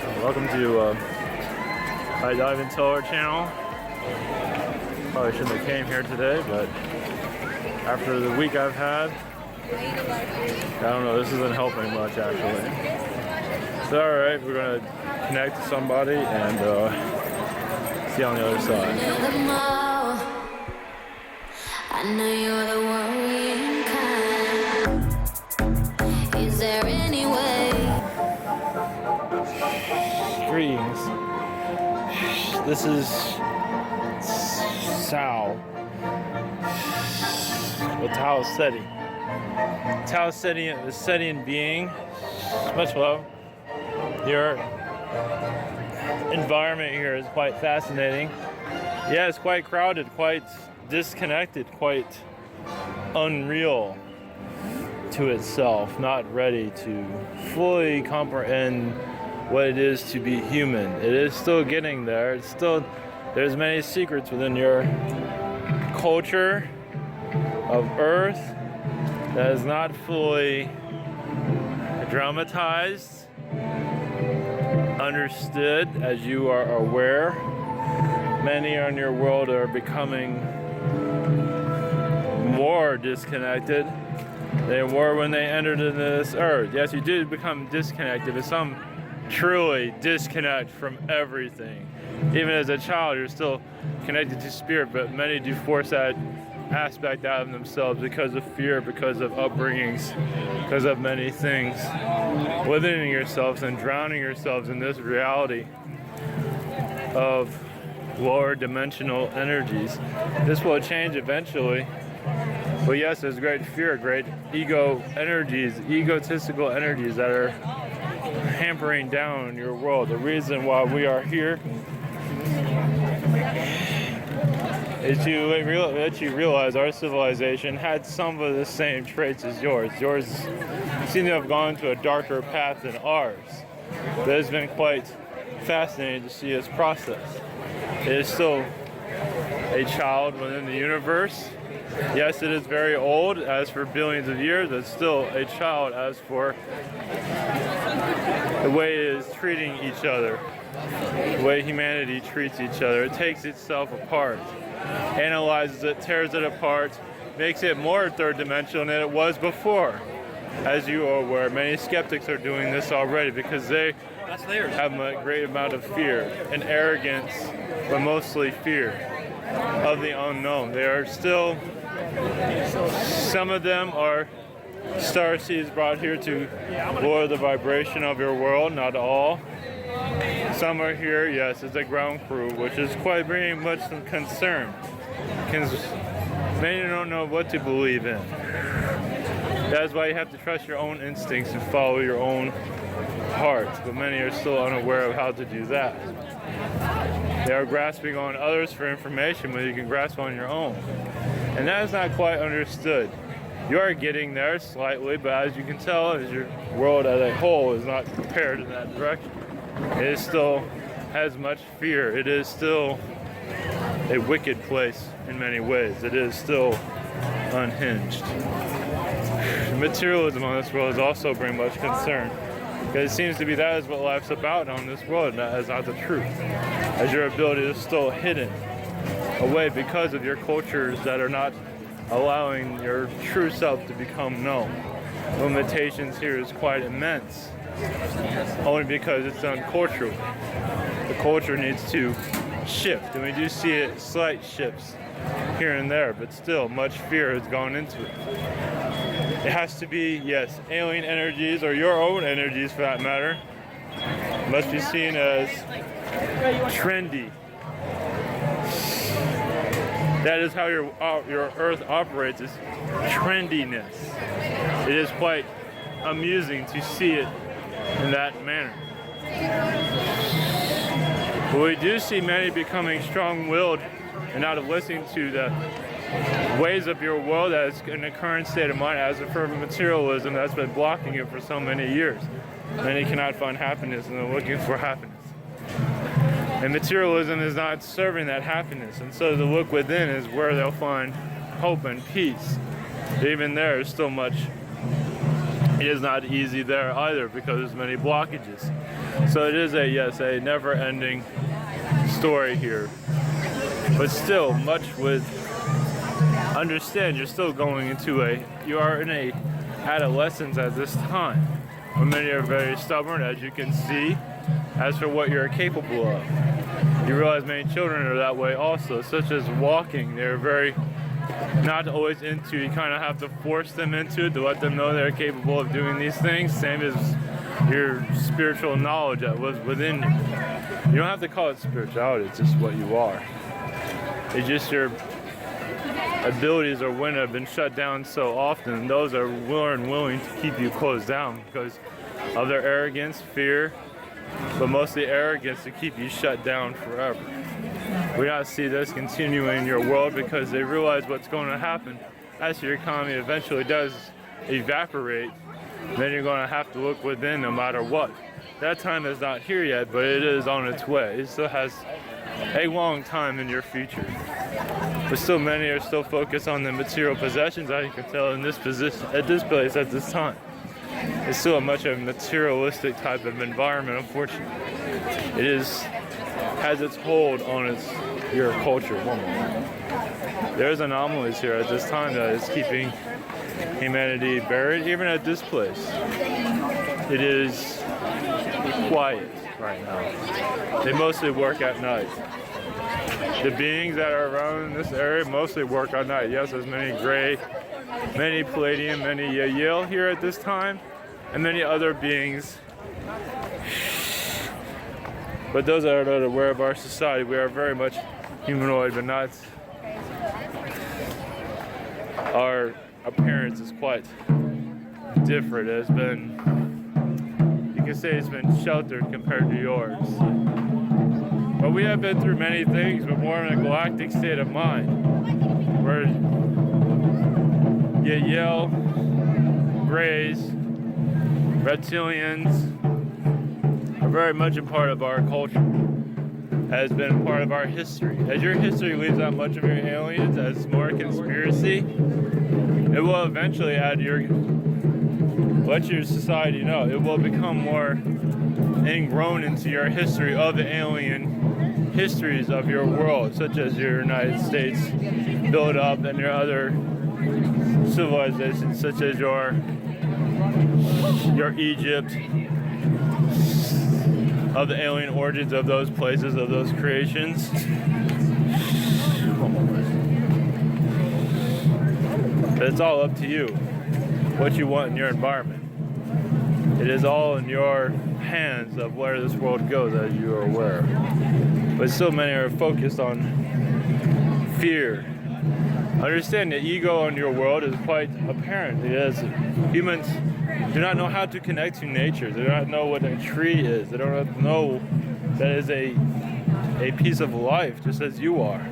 Welcome to High Dive and Tower channel. Probably shouldn't have came here today, but after the week I've had, I don't know, this isn't helping much actually. It's alright, we're gonna connect to somebody and see on the other side. I know you're the worrying kind. Is there any way? Greetings. This is Sal. With Tao Ceti. Tao Ceti, the Cetian being. Much love. Your environment here is quite fascinating. Yeah, it's quite crowded, quite disconnected, quite unreal to itself, not ready to fully comprehend what it is to be human. It is still getting there. It's still, there's many secrets within your culture of Earth that is not fully dramatized, understood, as you are aware. Many in your world are becoming more disconnected they were when they entered into this earth. Yes, you did become disconnected, but some truly disconnect from everything. Even as a child, you're still connected to spirit, but many do force that aspect out of themselves because of fear, because of upbringings, because of many things within yourselves and drowning yourselves in this reality of lower dimensional energies. This will change eventually. But yes, there's great fear, great ego energies, egotistical energies that are hampering down your world. The reason why we are here is to let you realize our civilization had some of the same traits as yours. Yours seem to have gone to a darker path than ours. But it's been quite fascinating to see this process. It is still a child within the universe. Yes, it is very old, as for billions of years. It's still a child as for the way it is treating each other, the way humanity treats each other. It takes itself apart, analyzes it, tears it apart, makes it more third dimensional than it was before. As you are aware, many skeptics are doing this already because they have a great amount of fear and arrogance, but mostly fear of the unknown. They are still, some of them are starseeds brought here to lower the vibration of your world, not all. Some are here, yes, as a ground crew, which is quite very much some concern. Many don't know what to believe in. That's why you have to trust your own instincts and follow your own heart, but many are still unaware of how to do that. They are grasping on others for information, but you can grasp on your own. And that is not quite understood. You are getting there slightly, but as you can tell, as your world as a whole is not prepared in that direction. It still has much fear. It is still a wicked place in many ways. It is still unhinged. Materialism on this world is also bringing much concern, because it seems to be that is what life's about on this world, and that is not the truth. As your ability is still hidden away because of your cultures that are not allowing your true self to become known. Limitations here is quite immense, only because it's done culturally. The culture needs to shift, and we do see it, slight shifts here and there, but still much fear has gone into it. It has to be, yes, alien energies, or your own energies for that matter, must be seen as trendy. That is how your Earth operates, is trendiness. It is quite amusing to see it in that manner. But we do see many becoming strong-willed and not listening to the ways of your world as in the current state of mind, as for materialism that's been blocking you for so many years. Many cannot find happiness and they're looking for happiness. And materialism is not serving that happiness, and so the look within is where they'll find hope and peace. Even there is still much, it is not easy there either because there's many blockages. So it is a never-ending story here. But still, much with understand you're still going into you are in a adolescence at this time. Where many are very stubborn, as you can see, as for what you're capable of. You realize many children are that way also, such as walking. They're very not always into, you kind of have to force them into it to let them know they're capable of doing these things. Same as your spiritual knowledge that was within you. You don't have to call it spirituality, it's just what you are. It's just your abilities or when have been shut down so often, those are willing to keep you closed down because of their arrogance, fear, but mostly arrogance to keep you shut down forever. We gotta see this continuing in your world because they realize what's going to happen as your economy eventually does evaporate. Then you're going to have to look within no matter what. That time is not here yet, but it is on its way. It still has a long time in your future. But still many are still focused on the material possessions, as you can tell in this position, at this place at this time. It's still a much of a materialistic type of environment, unfortunately. It has its hold on your culture. One moment. There's anomalies here at this time that is keeping humanity buried, even at this place. It is quiet right now. They mostly work at night. The beings that are around in this area mostly work at night. Yes, there's many gray, many palladium, many Yale here at this time, and many other beings. But those that are not aware of our society, we are very much humanoid, but not. Our appearance is quite different. It has been, you can say it's been sheltered compared to yours. But we have been through many things, but more in a galactic state of mind. Where Yale, Greys, Reptilians are very much a part of our culture. Has been part of our history. As your history leaves out much of your aliens as more conspiracy, it will eventually let your society know. It will become more ingrown into your history of the alien histories of your world, such as your United States build up and your other civilizations, such as your Egypt, of the alien origins of those places, of those creations. But it's all up to you, what you want in your environment. It is all in your hands of where this world goes, as you are aware. But so many are focused on fear. Understand the ego in your world is quite apparent. Humans do not know how to connect to nature. They do not know what a tree is. They don't know that is a piece of life, just as you are,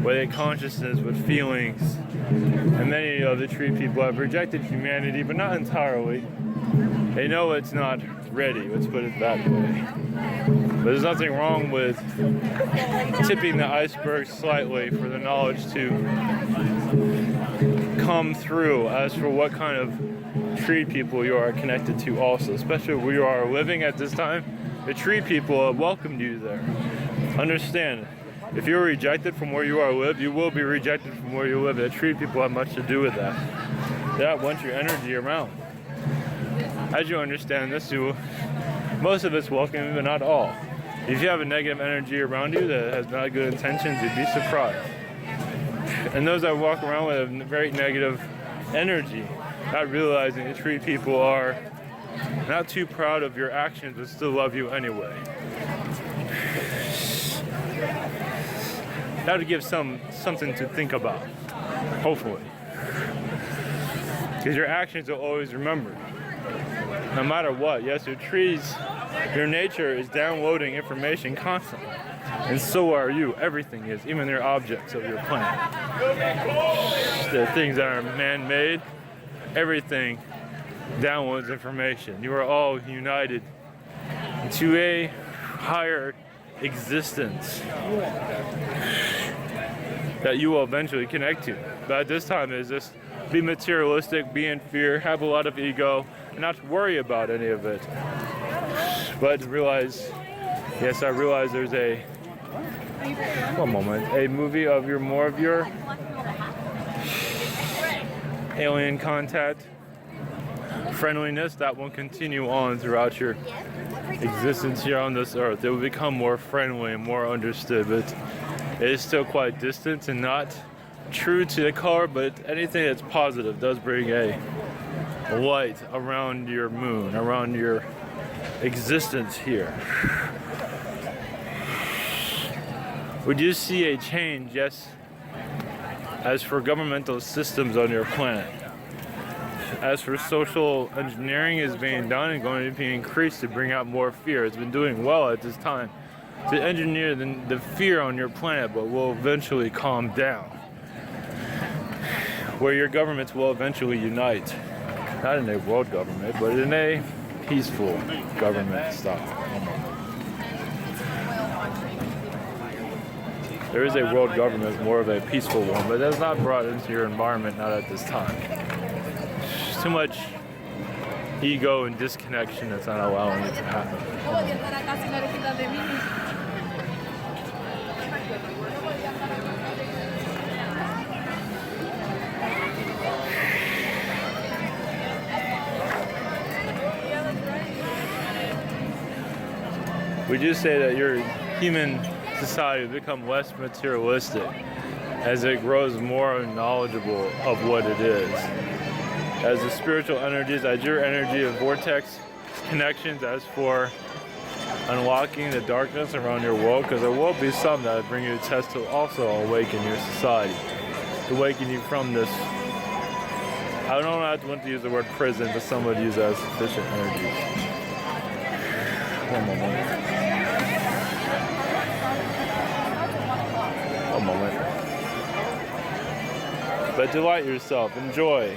with a consciousness, with feelings. And many of the tree people have rejected humanity, but not entirely. They know it's not ready, let's put it that way. But there's nothing wrong with tipping the iceberg slightly for the knowledge to come through as for what kind of tree people you are connected to also, especially where you are living at this time. The tree people have welcomed you there. Understand, if you're rejected from where you are live, you will be rejected from where you live. The tree people have much to do with that. That wants your energy around. As you understand this, most of it's welcome, but not all. If you have a negative energy around you that has not good intentions, you'd be surprised. And those that walk around with a very negative energy, not realizing the tree people are not too proud of your actions, but still love you anyway. That would give something to think about, hopefully. Because your actions will always remember. No matter what, yes, your trees, your nature is downloading information constantly. And so are you. Everything is, even their objects of your planet. The things that are man-made, everything downloads information. You are all united into a higher existence that you will eventually connect to. But at this time, is just be materialistic, be in fear, have a lot of ego, and not worry about any of it. But realize, yes, I realize there's a movie of more of your alien contact friendliness that will continue on throughout your existence here on this earth. It will become more friendly and more understood, but it is still quite distant and not true to the color, but anything that's positive does bring a light around your moon, around your existence here. We do see a change, yes, as for governmental systems on your planet. As for social engineering is being done and going to be increased to bring out more fear. It's been doing well at this time to engineer the fear on your planet, but will eventually calm down. Where your governments will eventually unite. Not in a world government, but in a peaceful government style. There is a world government, more of a peaceful one, but that's not brought into your environment, not at this time. There's too much ego and disconnection that's not allowing it to happen. We do say that your human society will become less materialistic as it grows more knowledgeable of what it is. As the spiritual energies, as your energy of vortex connections, as for unlocking the darkness around your world, because there will be some that bring you a test to also awaken your society, to awaken you from this. I don't want to use the word prison, but some would use that as sufficient energies. One moment. One moment. But delight yourself, enjoy.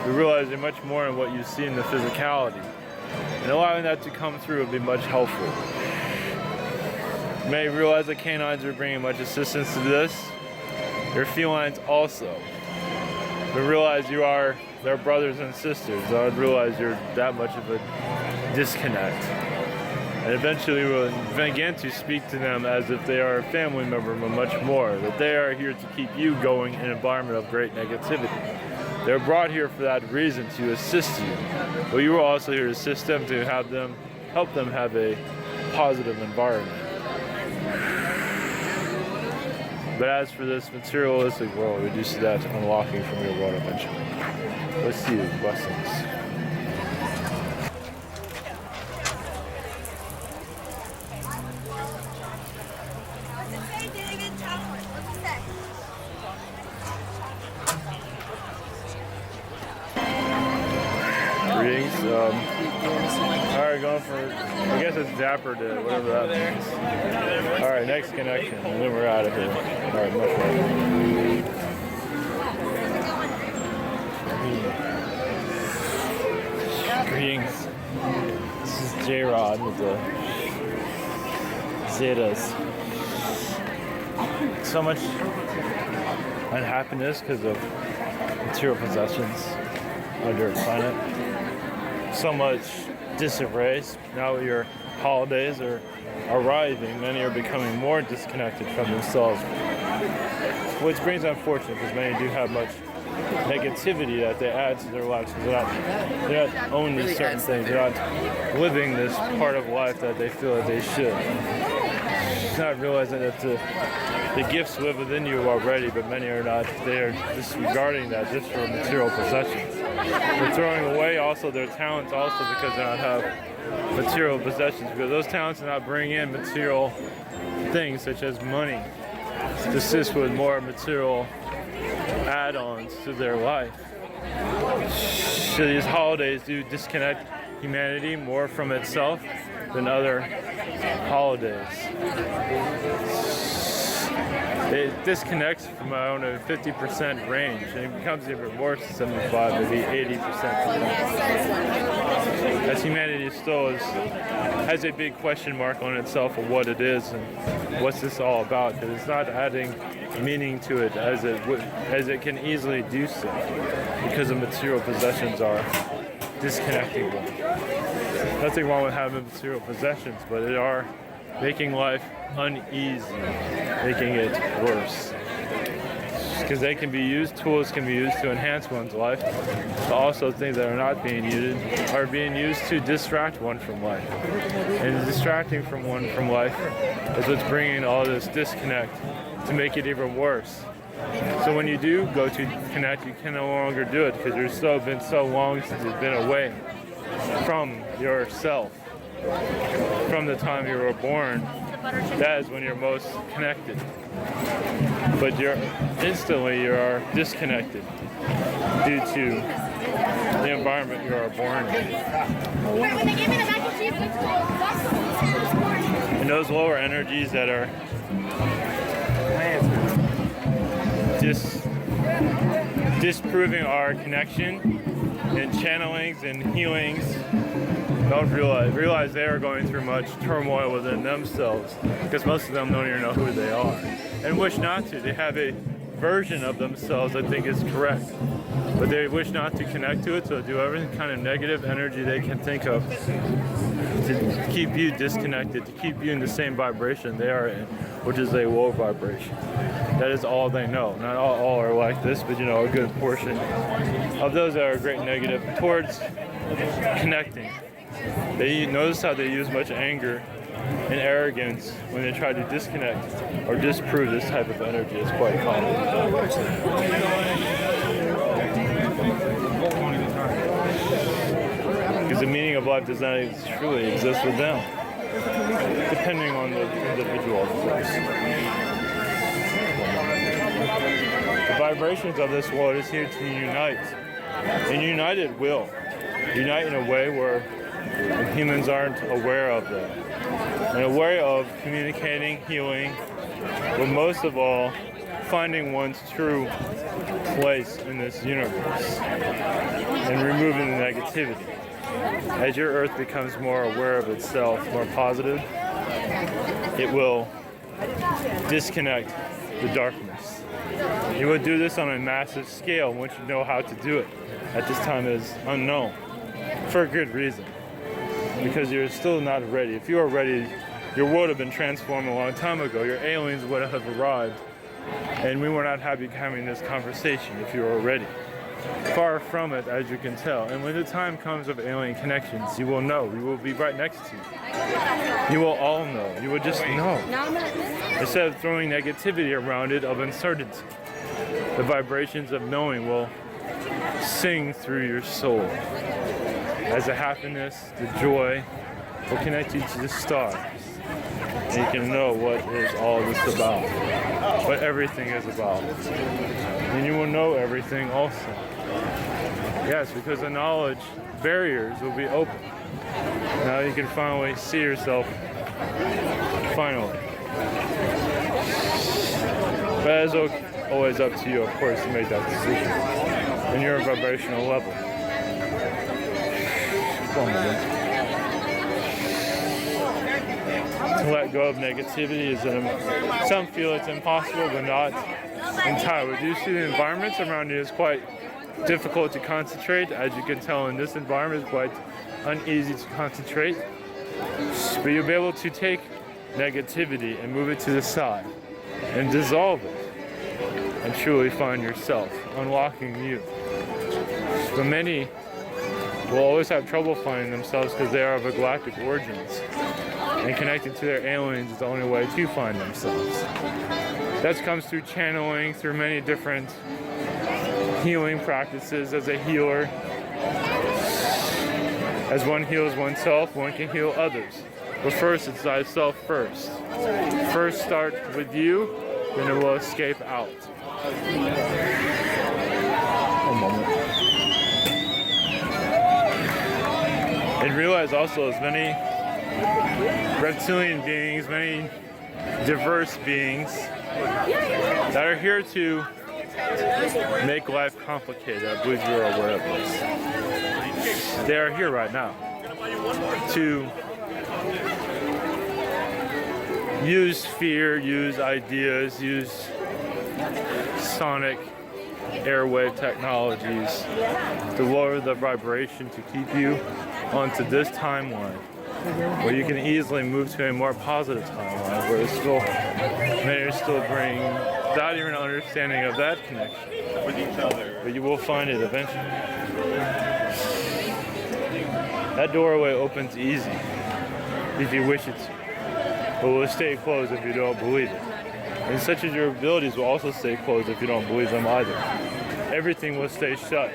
You realize you're much more in what you see in the physicality. And allowing that to come through would be much helpful. You may realize that canines are bringing much assistance to this. Your felines also. But realize you are their brothers and sisters. I would realize you're that much of a disconnect. And eventually we'll begin to speak to them as if they are a family member, but much more. That they are here to keep you going in an environment of great negativity. They're brought here for that reason, to assist you. But you are also here to assist them, to help them have a positive environment. But as for this materialistic world, we do see that unlocking from your world eventually. Let's see you. Blessings. Greetings. Alright, going for, I guess it's Dapper Day, whatever that means. Alright, next connection, and then we're out of here. Alright, much better. Greetings. This is J-Rod with the Zetas. So much unhappiness because of material possessions under a planet. So much disarray. Now that your holidays are arriving, many are becoming more disconnected from themselves, which brings unfortunate because many do have much negativity that they add to their lives because they're not owning certain things, they're not living this part of life that they feel that they should. Not realizing that the gifts live within you already, but many are not. They are disregarding that just for material possessions. They're throwing away also their talents also because they don't have material possessions, because those talents do not bring in material things such as money to assist with more material add-ons to their life. So these holidays do disconnect humanity more from itself than other holidays. It disconnects from around a 50% range, and it becomes even worse to 75, maybe 80%. As humanity still has a big question mark on itself of what it is and what's this all about, because it's not adding meaning to it as it can easily do so, because the material possessions are disconnecting them. nothing wrong with having material possessions, but they are making life uneasy, making it worse. Because they can be used, tools can be used to enhance one's life, but also things that are not being used are being used to distract one from life. And distracting from one from life is what's bringing all this disconnect to make it even worse. So when you do go to connect, you can no longer do it because you've been so long since you've been away from yourself. From the time you were born, that is when you're most connected. But instantly you are disconnected due to the environment you are born in. And those lower energies that are disproving our connection and channelings and healings don't realize they are going through much turmoil within themselves because most of them don't even know who they are and wish not to. They have a version of themselves I think is correct, but they wish not to connect to it, so do every kind of negative energy they can think of to keep you disconnected, to keep you in the same vibration they are in, which is a low vibration. That is all they know. Not all are like this, but a good portion of those that are great negative towards connecting. They notice how they use much anger and arrogance when they try to disconnect or disprove this type of energy. It's quite common. Because the meaning of life does not truly exist with them, depending on the individual, of course. The vibrations of this world is here to unite, and united will. Unite in a way where humans aren't aware of that. And aware of communicating, healing, but most of all, finding one's true place in this universe and removing the negativity. As your earth becomes more aware of itself, more positive, it will disconnect the darkness. You would do this on a massive scale once you know how to do it. At this time it is unknown, for a good reason. Because you're still not ready. If you were ready, your world would have been transformed a long time ago. Your aliens would have arrived, and we were not happy having this conversation if you were ready. Far from it, as you can tell. And when the time comes of alien connections, you will know. We will be right next to you. You will all know. You will just know. Instead of throwing negativity around it of uncertainty, the vibrations of knowing will sing through your soul. As the happiness, the joy will connect you to the stars. And you can know what is all this about, what everything is about. And you will know everything also. Yes, because the knowledge barriers will be open. Now you can finally see yourself, finally. But it's always up to you, of course, to make that decision in your vibrational level. To let go of negativity is some feel it's impossible, but not entirely. Due to the environments around you, it's quite difficult to concentrate. As you can tell in this environment, it's quite uneasy to concentrate. But you'll be able to take negativity and move it to the side and dissolve it and truly find yourself, unlocking you. But many will always have trouble finding themselves because they are of a galactic origins, and connecting to their aliens is the only way to find themselves. That comes through channeling, through many different healing practices. As a healer, as one heals oneself, one can heal others. But first, it's thyself first. First start with you, then it will escape out. A moment. And realize also as many reptilian beings, many diverse beings that are here to make life complicated. I believe you're aware of this. They are here right now to use fear, use ideas, use sonic airwave technologies to lower the vibration to keep you onto this timeline, where you can easily move to a more positive timeline, where it's still may still bring not even an understanding of that connection with each other, but you will find it eventually. That doorway opens easy if you wish it to, but will stay closed if you don't believe it. And such as your abilities will also stay closed if you don't believe them either. Everything will stay shut,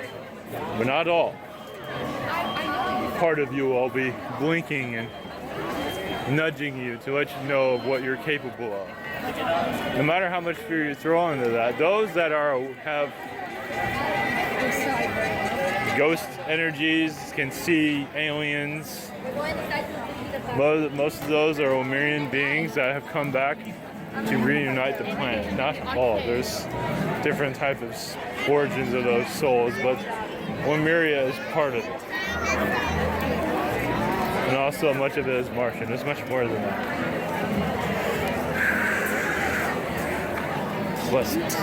but not all. Part of you will be blinking and nudging you to let you know of what you're capable of. No matter how much fear you throw into that, those that have ghost energies, can see aliens. Most of those are Omirian beings that have come back to reunite the planet. Not all. There's different types of origins of those souls, but Omiria is part of it. And also much of it is Martian. There's much more than that. Blessings.